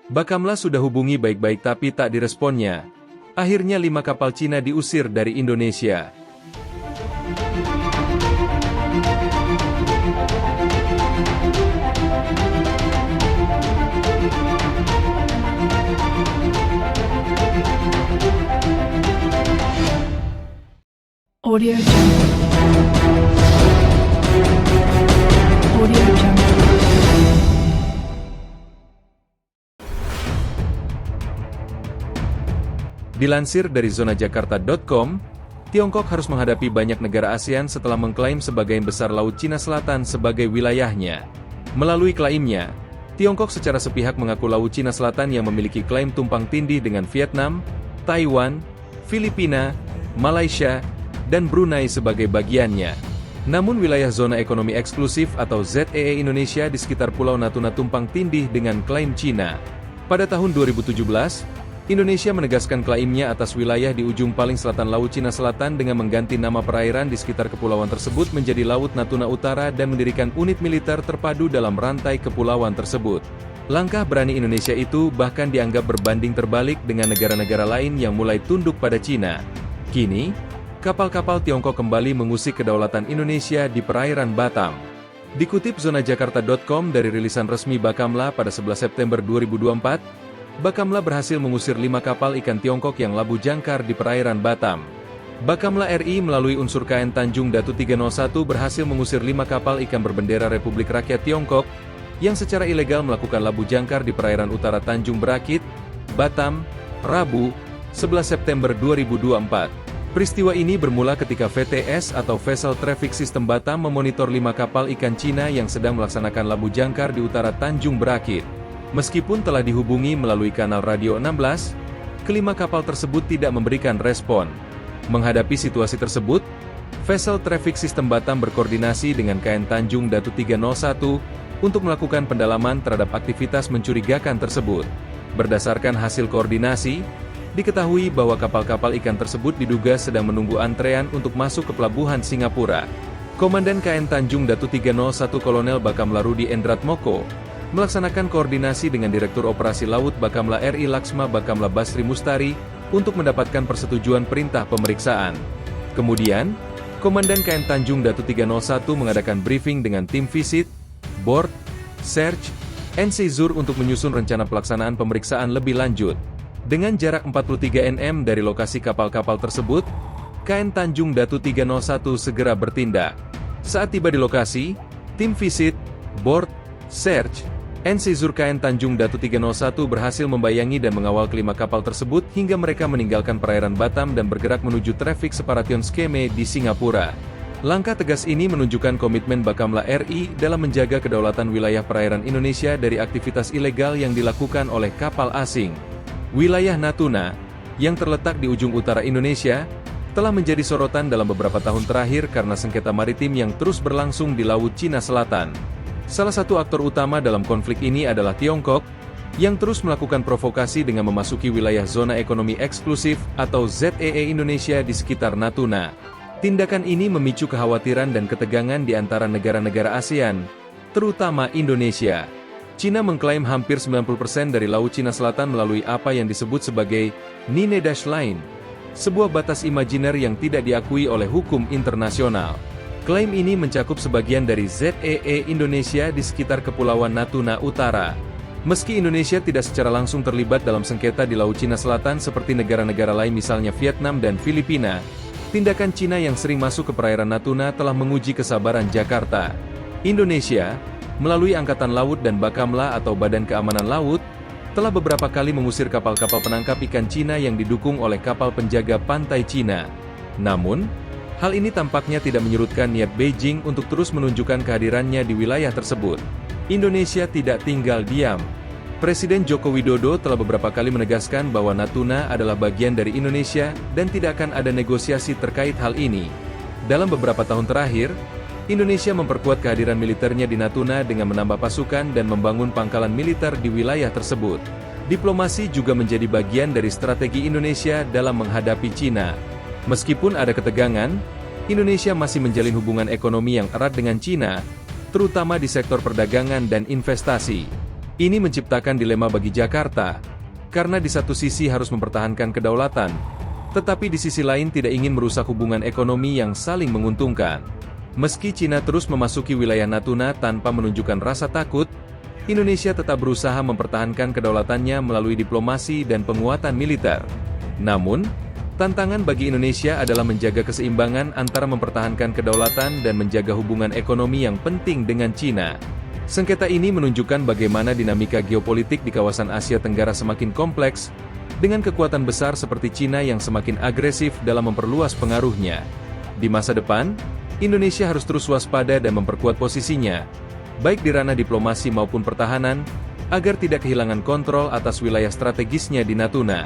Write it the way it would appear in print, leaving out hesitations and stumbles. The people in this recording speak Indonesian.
Bakamla sudah hubungi baik-baik tapi tak diresponnya. Akhirnya 5 kapal Cina diusir dari Indonesia. Audio Jungle. Audio Jungle. Dilansir dari zonajakarta.com, Tiongkok harus menghadapi banyak negara ASEAN setelah mengklaim sebagian besar Laut Cina Selatan sebagai wilayahnya. Melalui klaimnya, Tiongkok secara sepihak mengaku Laut Cina Selatan yang memiliki klaim tumpang tindih dengan Vietnam, Taiwan, Filipina, Malaysia, dan Brunei sebagai bagiannya. Namun wilayah zona ekonomi eksklusif atau ZEE Indonesia di sekitar Pulau Natuna tumpang tindih dengan klaim Cina. Pada tahun 2017, Indonesia menegaskan klaimnya atas wilayah di ujung paling selatan Laut Cina Selatan dengan mengganti nama perairan di sekitar kepulauan tersebut menjadi Laut Natuna Utara dan mendirikan unit militer terpadu dalam rantai kepulauan tersebut. Langkah berani Indonesia itu bahkan dianggap berbanding terbalik dengan negara-negara lain yang mulai tunduk pada Cina. Kini, kapal-kapal Tiongkok kembali mengusik kedaulatan Indonesia di perairan Batam. Dikutip zonajakarta.com dari rilisan resmi Bakamla pada 11 September 2024, Bakamla berhasil mengusir 5 kapal ikan Tiongkok yang labu jangkar di perairan Batam. Bakamla RI melalui unsur KN Tanjung Datu 301 berhasil mengusir 5 kapal ikan berbendera Republik Rakyat Tiongkok yang secara ilegal melakukan labu jangkar di perairan utara Tanjung Berakit, Batam, Rabu, 11 September 2024. Peristiwa ini bermula ketika VTS atau Vessel Traffic System Batam memonitor 5 kapal ikan Cina yang sedang melaksanakan labu jangkar di utara Tanjung Berakit. Meskipun telah dihubungi melalui kanal radio 16, kelima kapal tersebut tidak memberikan respon. Menghadapi situasi tersebut, Vessel Traffic System Batam berkoordinasi dengan KN Tanjung Datu 301 untuk melakukan pendalaman terhadap aktivitas mencurigakan tersebut. Berdasarkan hasil koordinasi, diketahui bahwa kapal-kapal ikan tersebut diduga sedang menunggu antrean untuk masuk ke pelabuhan Singapura. Komandan KN Tanjung Datu 301 Kolonel Bakamla Rudi Endratmoko melaksanakan koordinasi dengan Direktur Operasi Laut Bakamla RI Laksma Bakamla Basri Mustari untuk mendapatkan persetujuan perintah pemeriksaan. Kemudian, Komandan KN Tanjung Datu 301 mengadakan briefing dengan tim visit, board, search, and seizure untuk menyusun rencana pelaksanaan pemeriksaan lebih lanjut. Dengan jarak 43 nm dari lokasi kapal-kapal tersebut, KN Tanjung Datu 301 segera bertindak. Saat tiba di lokasi, tim visit, board, search, and seizure KN Tanjung Datu 301 berhasil membayangi dan mengawal kelima kapal tersebut hingga mereka meninggalkan perairan Batam dan bergerak menuju traffic separation scheme di Singapura. Langkah tegas ini menunjukkan komitmen Bakamla RI dalam menjaga kedaulatan wilayah perairan Indonesia dari aktivitas ilegal yang dilakukan oleh kapal asing. Wilayah Natuna, yang terletak di ujung utara Indonesia, telah menjadi sorotan dalam beberapa tahun terakhir karena sengketa maritim yang terus berlangsung di Laut Cina Selatan. Salah satu aktor utama dalam konflik ini adalah Tiongkok, yang terus melakukan provokasi dengan memasuki wilayah zona ekonomi eksklusif atau ZEE Indonesia di sekitar Natuna. Tindakan ini memicu kekhawatiran dan ketegangan di antara negara-negara ASEAN, terutama Indonesia. Cina mengklaim hampir 90% dari Laut Cina Selatan melalui apa yang disebut sebagai Nine Dash Line, sebuah batas imajiner yang tidak diakui oleh hukum internasional. Klaim ini mencakup sebagian dari ZEE Indonesia di sekitar Kepulauan Natuna Utara. Meski Indonesia tidak secara langsung terlibat dalam sengketa di Laut Cina Selatan seperti negara-negara lain misalnya Vietnam dan Filipina, tindakan Cina yang sering masuk ke perairan Natuna telah menguji kesabaran Jakarta. Indonesia, melalui Angkatan Laut dan Bakamla atau Badan Keamanan Laut, telah beberapa kali mengusir kapal-kapal penangkap ikan Cina yang didukung oleh kapal penjaga pantai Cina. Namun, hal ini tampaknya tidak menyurutkan niat Beijing untuk terus menunjukkan kehadirannya di wilayah tersebut. Indonesia tidak tinggal diam. Presiden Joko Widodo telah beberapa kali menegaskan bahwa Natuna adalah bagian dari Indonesia dan tidak akan ada negosiasi terkait hal ini. Dalam beberapa tahun terakhir, Indonesia memperkuat kehadiran militernya di Natuna dengan menambah pasukan dan membangun pangkalan militer di wilayah tersebut. Diplomasi juga menjadi bagian dari strategi Indonesia dalam menghadapi Cina. Meskipun ada ketegangan, Indonesia masih menjalin hubungan ekonomi yang erat dengan Cina, terutama di sektor perdagangan dan investasi. Ini menciptakan dilema bagi Jakarta, karena di satu sisi harus mempertahankan kedaulatan, tetapi di sisi lain tidak ingin merusak hubungan ekonomi yang saling menguntungkan. Meski Cina terus memasuki wilayah Natuna tanpa menunjukkan rasa takut, Indonesia tetap berusaha mempertahankan kedaulatannya melalui diplomasi dan penguatan militer. Namun, tantangan bagi Indonesia adalah menjaga keseimbangan antara mempertahankan kedaulatan dan menjaga hubungan ekonomi yang penting dengan Cina. Sengketa ini menunjukkan bagaimana dinamika geopolitik di kawasan Asia Tenggara semakin kompleks, dengan kekuatan besar seperti Cina yang semakin agresif dalam memperluas pengaruhnya. Di masa depan, Indonesia harus terus waspada dan memperkuat posisinya, baik di ranah diplomasi maupun pertahanan, agar tidak kehilangan kontrol atas wilayah strategisnya di Natuna.